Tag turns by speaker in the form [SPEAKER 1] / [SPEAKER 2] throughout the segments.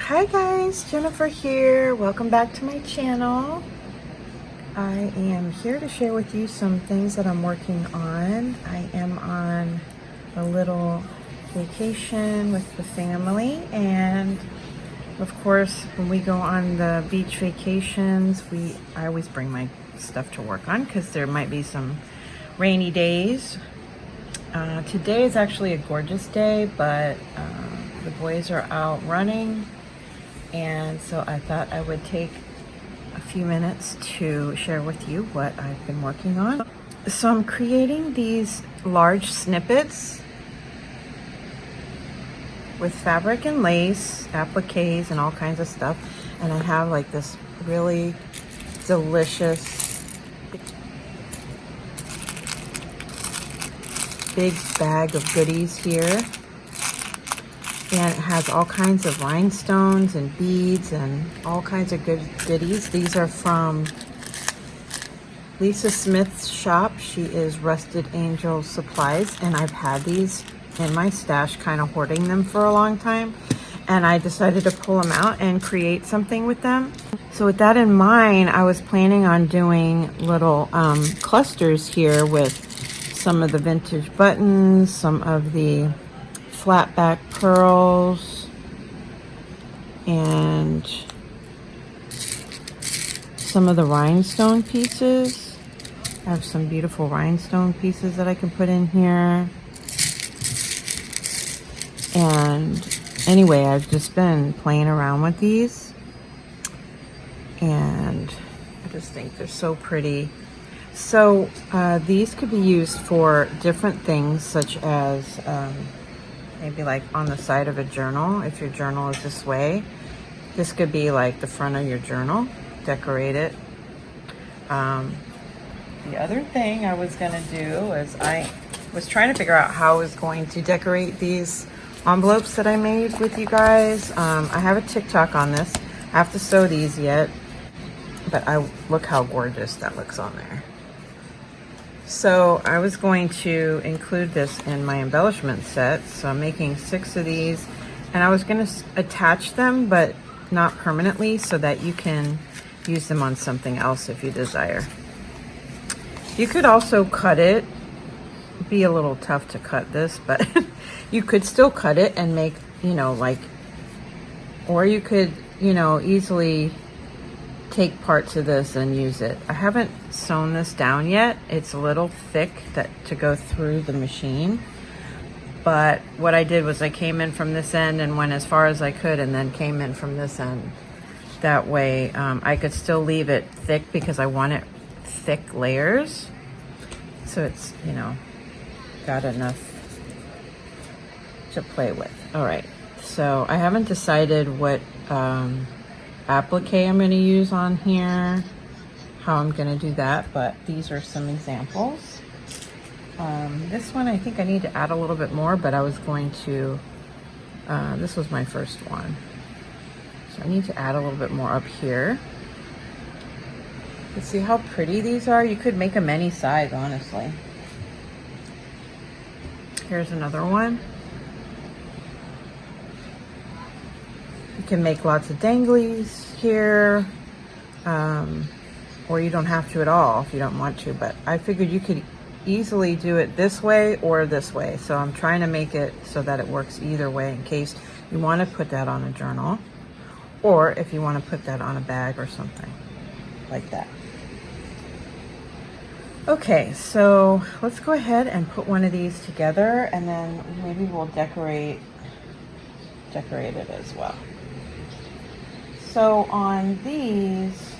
[SPEAKER 1] Hi guys, Jennifer here. Welcome back to my channel. I am here to share with you some things that I'm working on. I am on a little vacation with the family, and of course when we go on the beach vacations, I always bring my stuff to work on because there might be some rainy days. Today is actually a gorgeous day, but the boys are out running, and so I thought I would take a few minutes to share with you what I've been working on. So I'm creating these large snippets with fabric and lace, appliques, and all kinds of stuff. And I have like this really delicious big bag of goodies here. And it has all kinds of rhinestones and beads and all kinds of good goodies. These are from Lisa Smith's shop. She is Rustic Angel Supplies, and I've had these in my stash, kind of hoarding them for a long time. And I decided to pull them out and create something with them. So with that in mind, I was planning on doing little clusters here with some of the vintage buttons, some of the flat back pearls, and some of the rhinestone pieces. I have some beautiful rhinestone pieces that I can put in here. And anyway, I've just been playing around with these, and I just think they're so pretty. So these could be used for different things, such as maybe like on the side of a journal. If your journal is this way, this could be like the front of your journal. Decorate it. The other thing I was gonna do is I was trying to figure out how I was going to decorate these envelopes that I made with you guys. I have a TikTok on this. I have to sew these yet, but look how gorgeous that looks on there. So I was going to include this in my embellishment set. So I'm making 6 of these, and I was going to attach them, but not permanently, so that you can use them on something else if you desire. You could also cut it. It'd be a little tough to cut this, but you could still cut it and make, or you could, easily take parts of this and use it. I haven't sewn this down yet. It's a little thick to go through the machine. But what I did was I came in from this end and went as far as I could, and then came in from this end. That way I could still leave it thick because I want it thick layers. So it's, got enough to play with. All right, so I haven't decided what applique I'm going to use on here, how I'm going to do that, but these are some examples. This one I think I need to add a little bit more, but I was going to, this was my first one, so I need to add a little bit more up here. Let's see how pretty these are. You could make them any size, honestly. Here's another one. You can make lots of danglies here, or you don't have to at all if you don't want to, but I figured you could easily do it this way or this way. So I'm trying to make it so that it works either way, in case you want to put that on a journal, or if you want to put that on a bag or something like that. Okay, so let's go ahead and put one of these together, and then maybe we'll decorate it as well. So on these,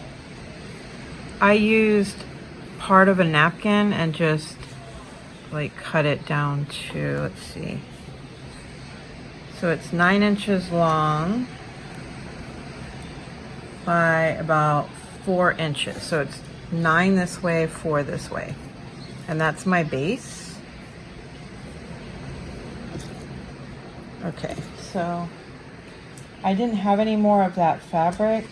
[SPEAKER 1] I used part of a napkin and just like cut it down to, let's see. So it's 9 inches long by about 4 inches. So it's 9 this way, 4 this way. And that's my base. Okay, so I didn't have any more of that fabric,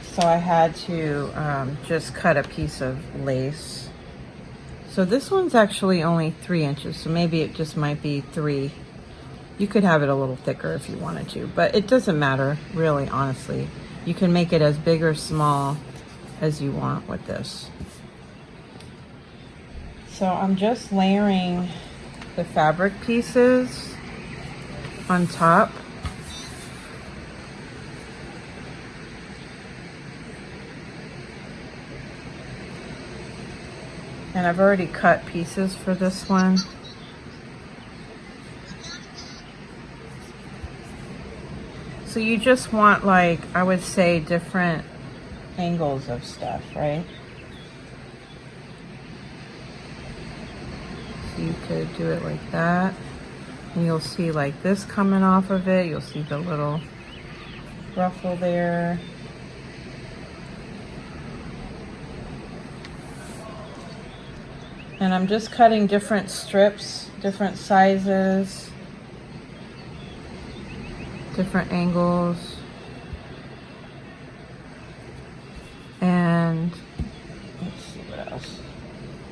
[SPEAKER 1] so I had to just cut a piece of lace. So this one's actually only 3 inches, so maybe it just might be 3 You could have it a little thicker if you wanted to, but it doesn't matter, really, honestly. You can make it as big or small as you want with this. So I'm just layering the fabric pieces on top. And I've already cut pieces for this one. So you just want, like, I would say, different angles of stuff, right? So you could do it like that. And you'll see like this coming off of it. You'll see the little ruffle there. And I'm just cutting different strips, different sizes, different angles. And let's see what else.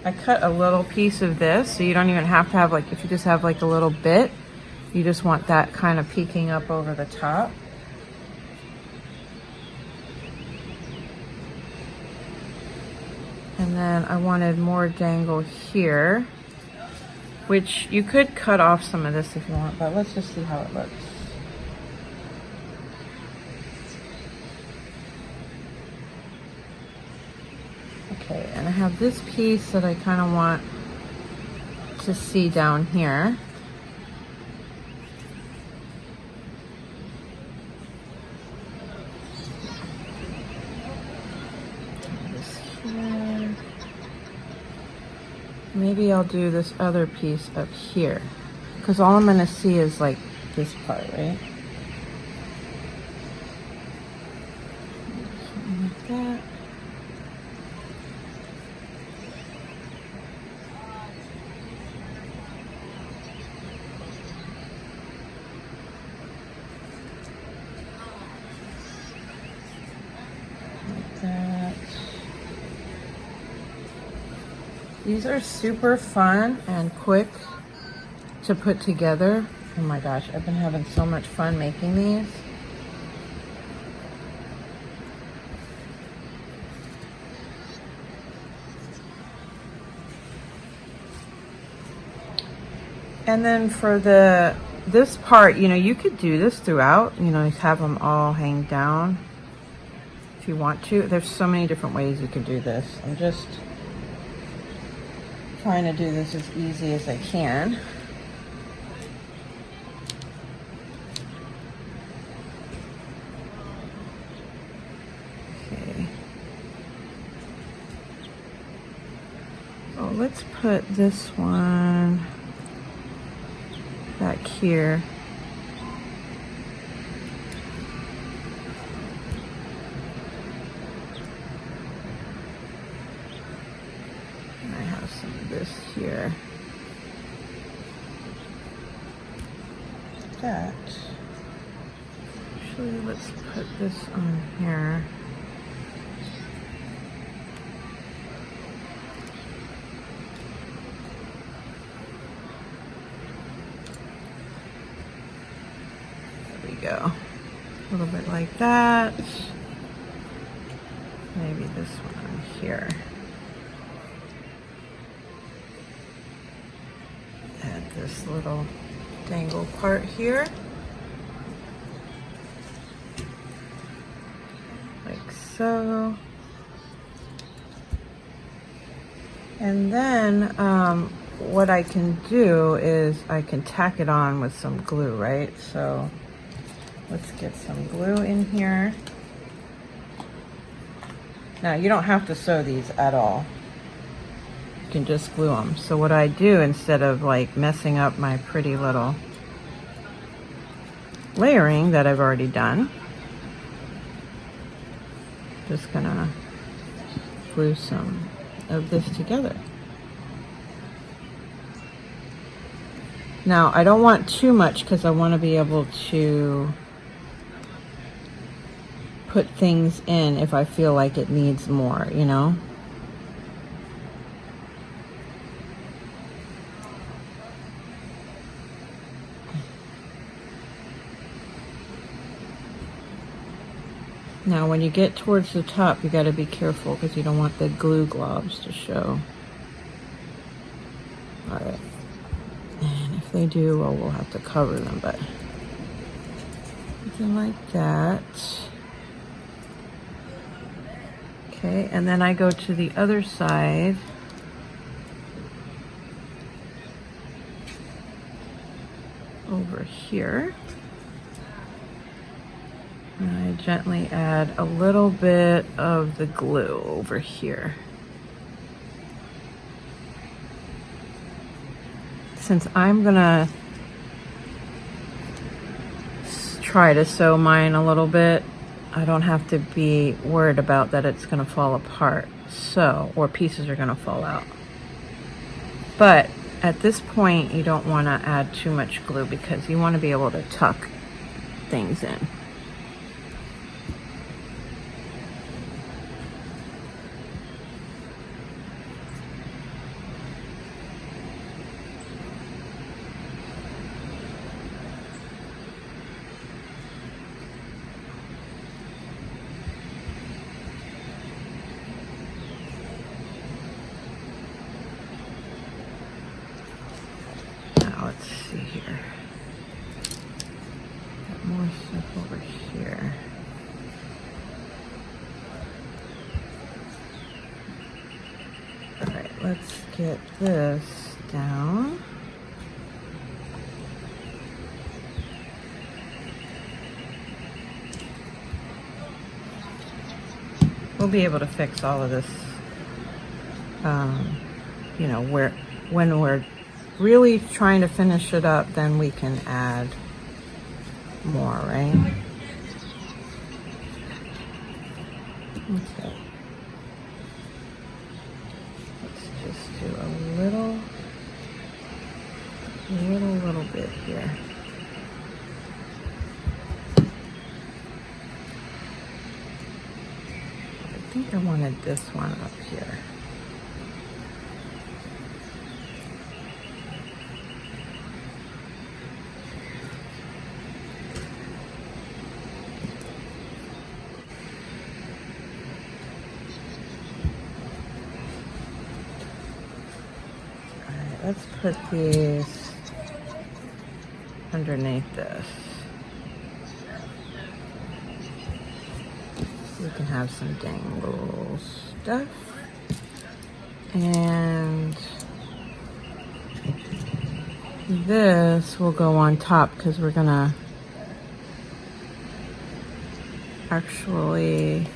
[SPEAKER 1] I cut a little piece of this, so you don't even have to have, like, if you just have like a little bit, you just want that kind of peeking up over the top. And then I wanted more dangle here, which you could cut off some of this if you want, but let's just see how it looks. Okay, and I have this piece that I kind of want to see down here. This here. Maybe I'll do this other piece up here, because all I'm going to see is like this part, right? Something like that. These are super fun and quick to put together. Oh my gosh, I've been having so much fun making these. And then for this part, you know, you could do this throughout, you know, have them all hang down if you want to. There's so many different ways you could do this. I'm just trying to do this as easy as I can. Okay. Oh, let's put this one back here. This here. That. Actually, let's put this on here. There we go. A little bit like that. Maybe this one on here. Add this little dangle part here, like so. And then what I can do is I can tack it on with some glue, right? So let's get some glue in here. Now you don't have to sew these at all. You can just glue them. So what I do, instead of like messing up my pretty little layering that I've already done, just gonna glue some of this together. Now I don't want too much because I want to be able to put things in if I feel like it needs more, you know? Now when you get towards the top, you got to be careful because you don't want the glue globs to show. All right. And if they do, well, we'll have to cover them, but something like that. Okay, and then I go to the other side. Over here. And I gently add a little bit of the glue over here. Since I'm gonna try to sew mine a little bit, I don't have to be worried about that it's gonna fall apart, or pieces are gonna fall out. But at this point, you don't wanna add too much glue because you wanna be able to tuck things in. Let's see here. Got more stuff over here. All right, let's get this down. We'll be able to fix all of this, you know, when we're really trying to finish it up, then we can add more, right? Okay. Let's just do a little bit here. I think I wanted this one up here. Let's put these underneath this. We can have some dangle stuff. And this will go on top because we're gonna actually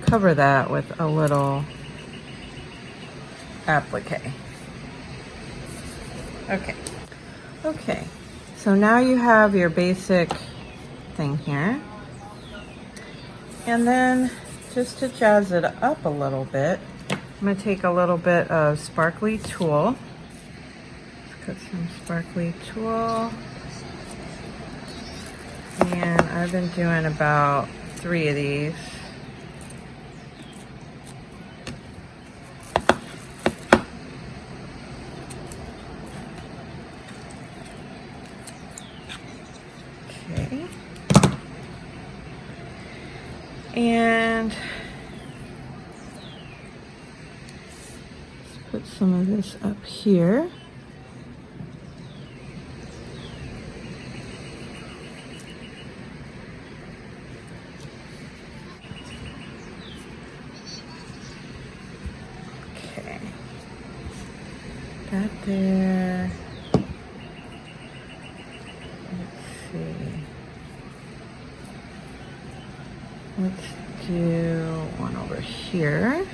[SPEAKER 1] cover that with a little applique. Okay, so now you have your basic thing here. And then just to jazz it up a little bit, I'm gonna take a little bit of sparkly tulle. Let's cut some sparkly tulle. And I've been doing about 3 of these. And let's put some of this up here. Okay, got there. Let's see. Let's do one over here.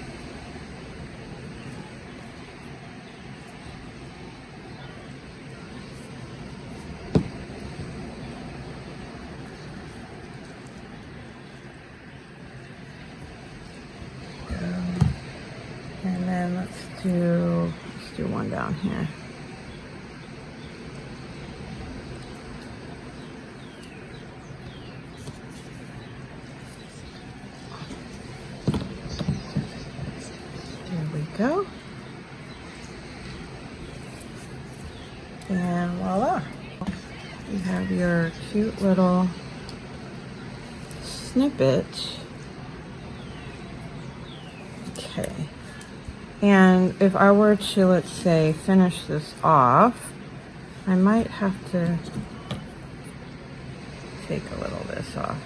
[SPEAKER 1] And then let's do one down here. Go. And voila, you have your cute little Snippet. Okay. And if I were to, let's say, finish this off, I might have to take a little of this off.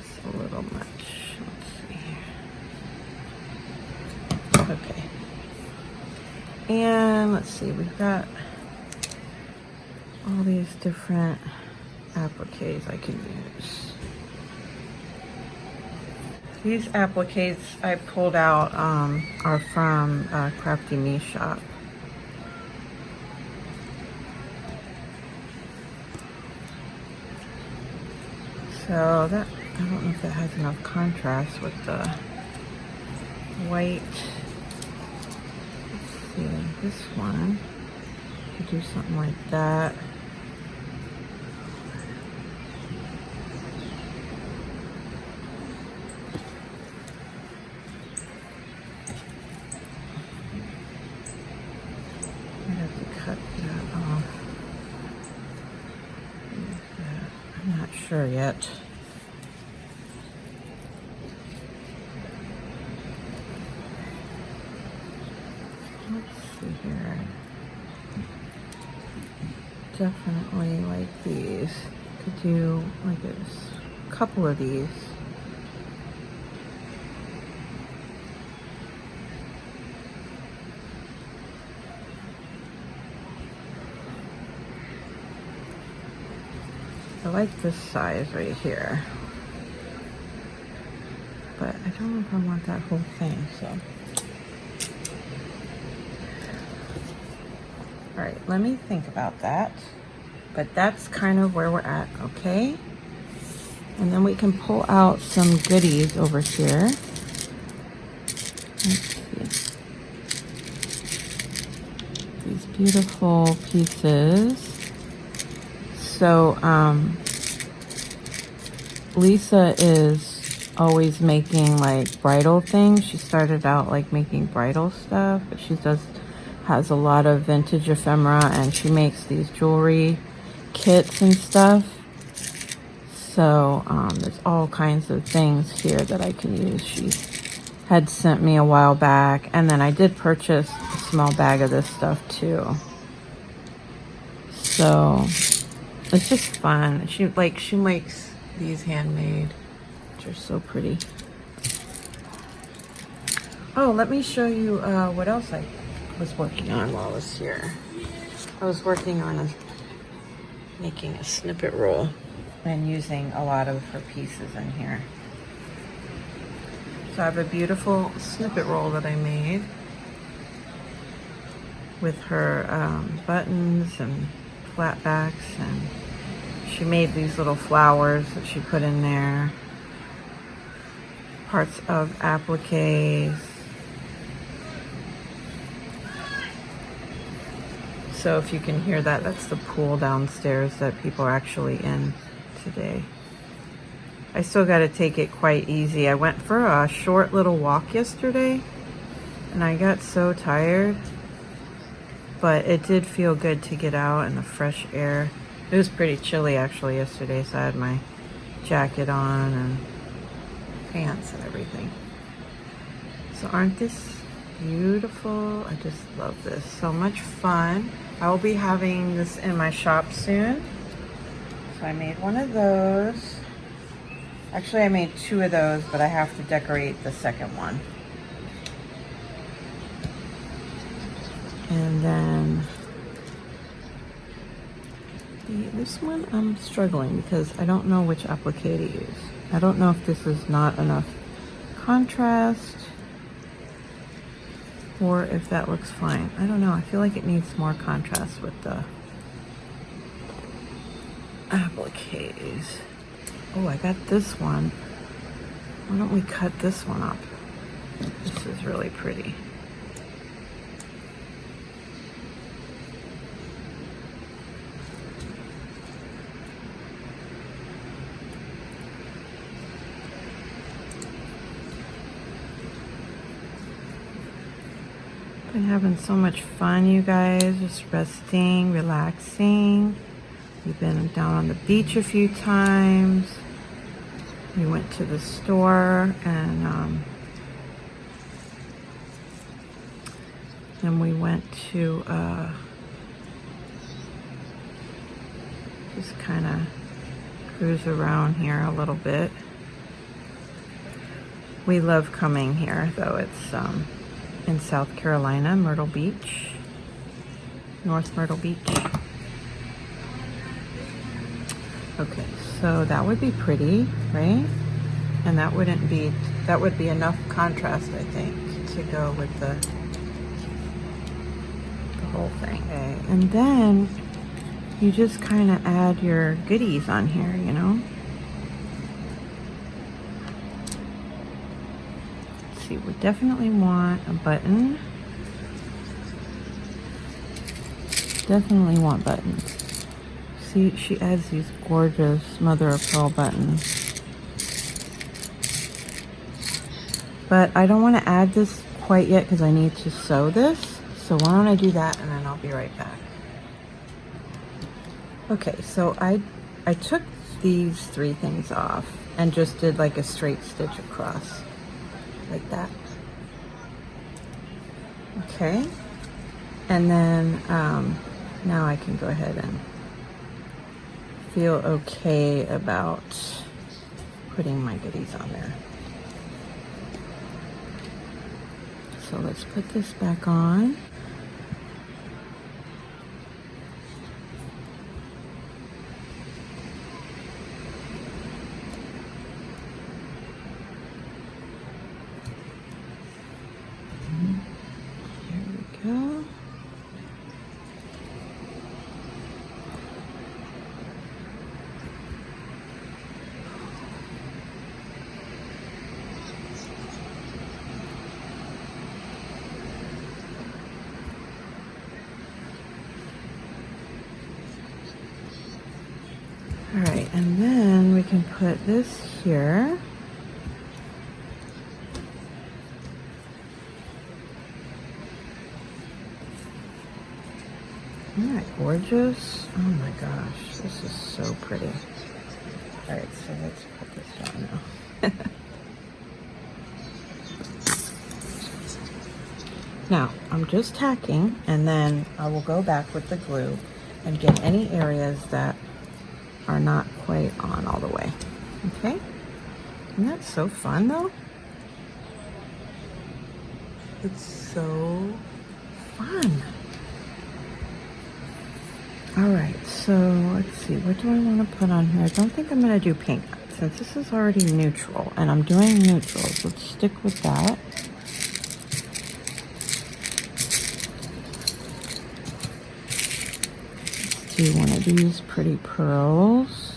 [SPEAKER 1] It's a little much. Let's see here. Okay. And let's see, we've got all these different appliques I can use. These appliques I pulled out are from Crafty Me Shop. So that, I don't know if that has enough contrast with the white. Let's see, this one, could do something like that. I have to cut that off. I'm not sure yet. Let's see here. Definitely like these. Could do like a couple of these. I like this size right here, but I don't know if I want that whole thing, so. All right, let me think about that, but that's kind of where we're at, okay? And then we can pull out some goodies over here. Let's see. These beautiful pieces. So, Lisa is always making like bridal things. She started out like making bridal stuff, but she has a lot of vintage ephemera, and she makes these jewelry kits and stuff. So, there's all kinds of things here that I can use. She had sent me a while back, and then I did purchase a small bag of this stuff too. So it's just fun. She makes these handmade, which are so pretty. Oh, let me show you what else I was working on while I was here. I was working on making a snippet roll and using a lot of her pieces in here. So I have a beautiful snippet roll that I made with her buttons and flat backs, and she made these little flowers that she put in there, parts of appliques. So if you can hear that, that's the pool downstairs that people are actually in today. I still got to take it quite easy. I went for a short little walk yesterday and I got so tired, but it did feel good to get out in the fresh air. It was pretty chilly actually yesterday, so I had my jacket on and pants and everything. So aren't this beautiful? I just love this. So much fun. I will be having this in my shop soon. So I made one of those. Actually, I made two of those, but I have to decorate the second one. And then this one I'm struggling because I don't know which applique to use. I don't know if this is not enough contrast or if that looks fine. I don't know. I feel like it needs more contrast with the appliques. Oh, I got this one. Why don't we cut this one up? This is really pretty. Been having so much fun, you guys. Just resting, relaxing, We've been down on the beach a few times. We went to the store and we went to just kind of cruise around here a little bit. We love coming here, though. It's in South Carolina, Myrtle Beach, North Myrtle Beach. Okay, so that would be pretty, right? And that would be enough contrast, I think, to go with the whole thing. Okay, and then you just kind of add your goodies on here, you know? Let's see, we definitely want a button. Definitely want buttons. See, she adds these gorgeous mother of pearl buttons. But I don't want to add this quite yet because I need to sew this. So why don't I do that and then I'll be right back. Okay, so I took these 3 things off and just did like a straight stitch across, like that. Okay, and then now I can go ahead and feel okay about putting my goodies on there. So let's put this back on. All right, and then we can put this here. Isn't that gorgeous? Oh my gosh, this is so pretty. All right, so let's put this down now. Now, I'm just tacking, and then I will go back with the glue and get any areas that are not quite on all the way. Okay? Isn't that so fun, though? It's so fun. All right, so let's see. What do I want to put on here? I don't think I'm going to do pink since this is already neutral, and I'm doing neutrals. Let's stick with that. Do one of these pretty pearls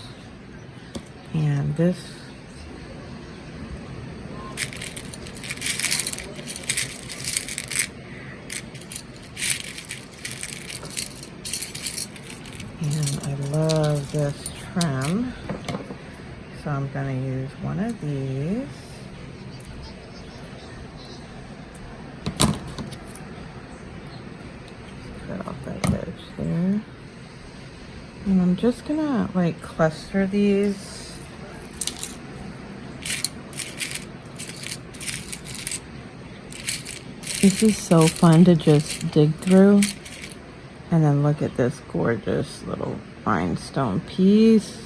[SPEAKER 1] and this. And I love this trim, so I'm going to use one of these. Cut off that edge there. And I'm just gonna like cluster these. This is so fun to just dig through. And then look at this gorgeous little rhinestone piece.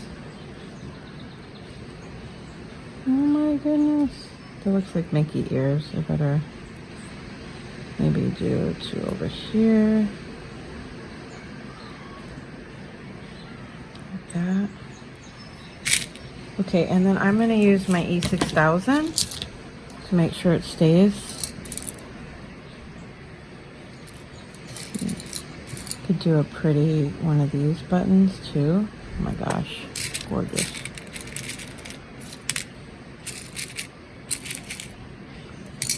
[SPEAKER 1] Oh my goodness. That looks like Mickey ears. I better maybe do 2 over here. That. Okay, and then I'm going to use my E6000 to make sure it stays. Could do a pretty one of these buttons too. Oh my gosh, gorgeous.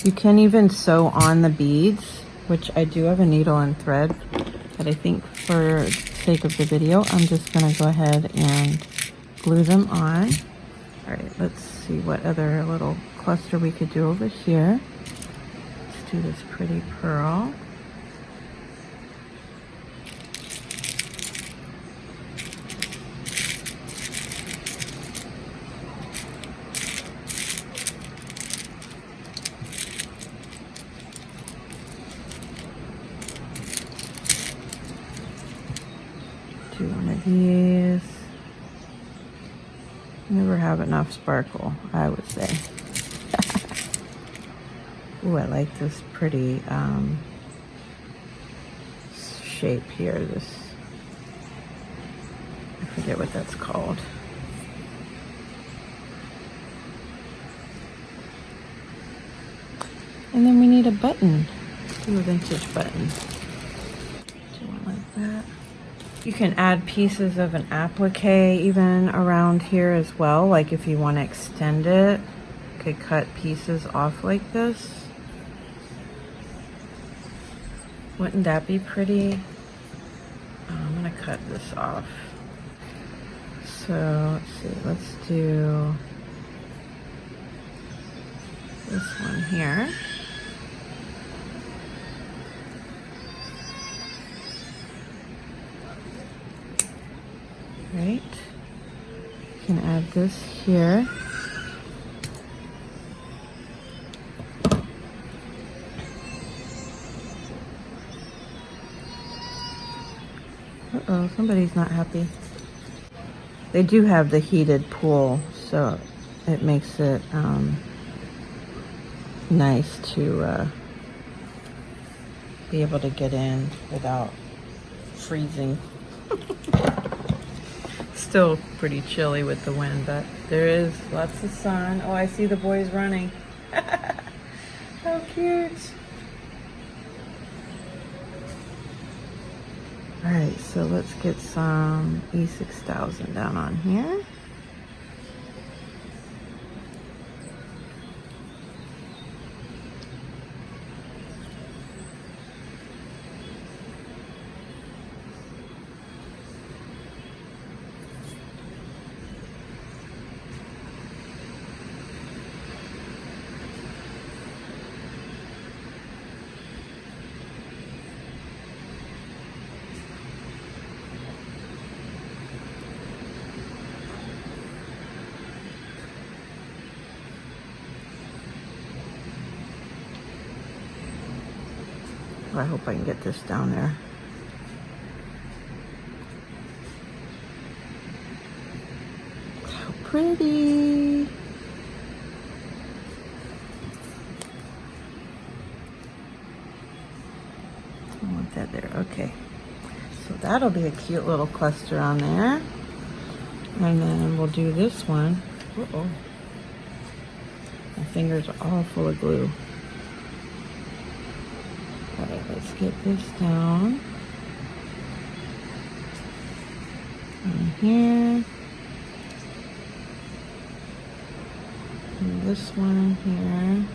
[SPEAKER 1] You can even sew on the beads, which I do have a needle and thread, but I think for sake of the video, I'm just going to go ahead and glue them on. All right, let's see what other little cluster we could do over here. Let's do this pretty pearl. these. Never have enough sparkle, I would say. Ooh, I like this pretty shape here. This, I forget what that's called. And then we need a button. Do a vintage button. Do one like that. You can add pieces of an applique even around here as well. Like if you want to extend it, you could cut pieces off like this. Wouldn't that be pretty? I'm gonna cut this off. So let's see, let's do this one here. Right, you can add this here. Uh-oh, somebody's not happy. They do have the heated pool, so it makes it nice to be able to get in without freezing. Still pretty chilly with the wind, but there is lots of sun. Oh, I see the boys running. How cute. All right, so let's get some E6000 down on here. I hope I can get this down there. How pretty. I want that there. Okay. So that'll be a cute little cluster on there. And then we'll do this one. Uh-oh. My fingers are all full of glue. Alright, let's get this down. And here. And this one here.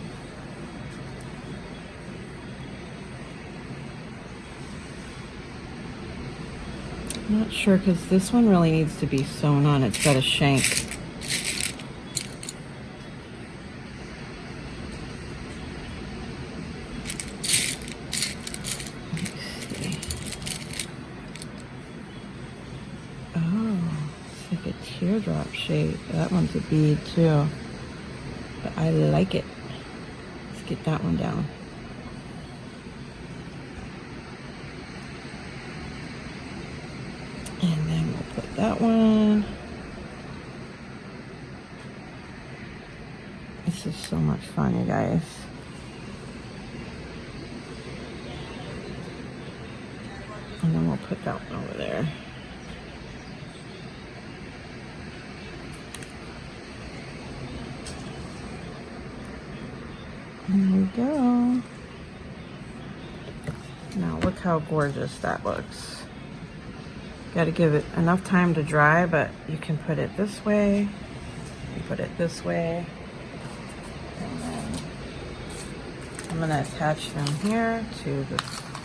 [SPEAKER 1] I'm not sure because this one really needs to be sewn on. It's got a shank. Teardrop shape. That one's a bead too, but I like it. Let's get that one down. And then we'll put that one. This is so much fun, you guys. And then we'll put that one over there. There we go. Now look how gorgeous that looks. Got to give it enough time to dry, but you can put it this way, you put it this way, and then I'm going to attach them here to the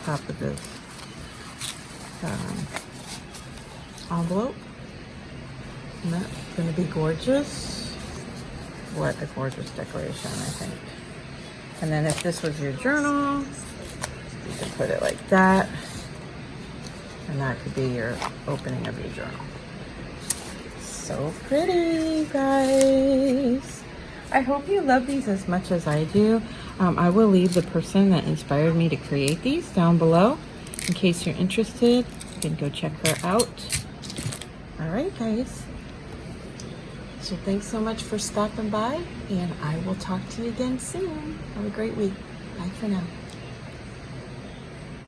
[SPEAKER 1] top of this envelope. And that's going to be gorgeous. What a gorgeous decoration, I think. And then if this was your journal, you could put it like that. And that could be your opening of your journal. So pretty, guys. I hope you love these as much as I do. I will leave the person that inspired me to create these down below. In case you're interested, you can go check her out. All right, guys. So thanks so much for stopping by, and I will talk to you again soon. Have a great week. Bye for now.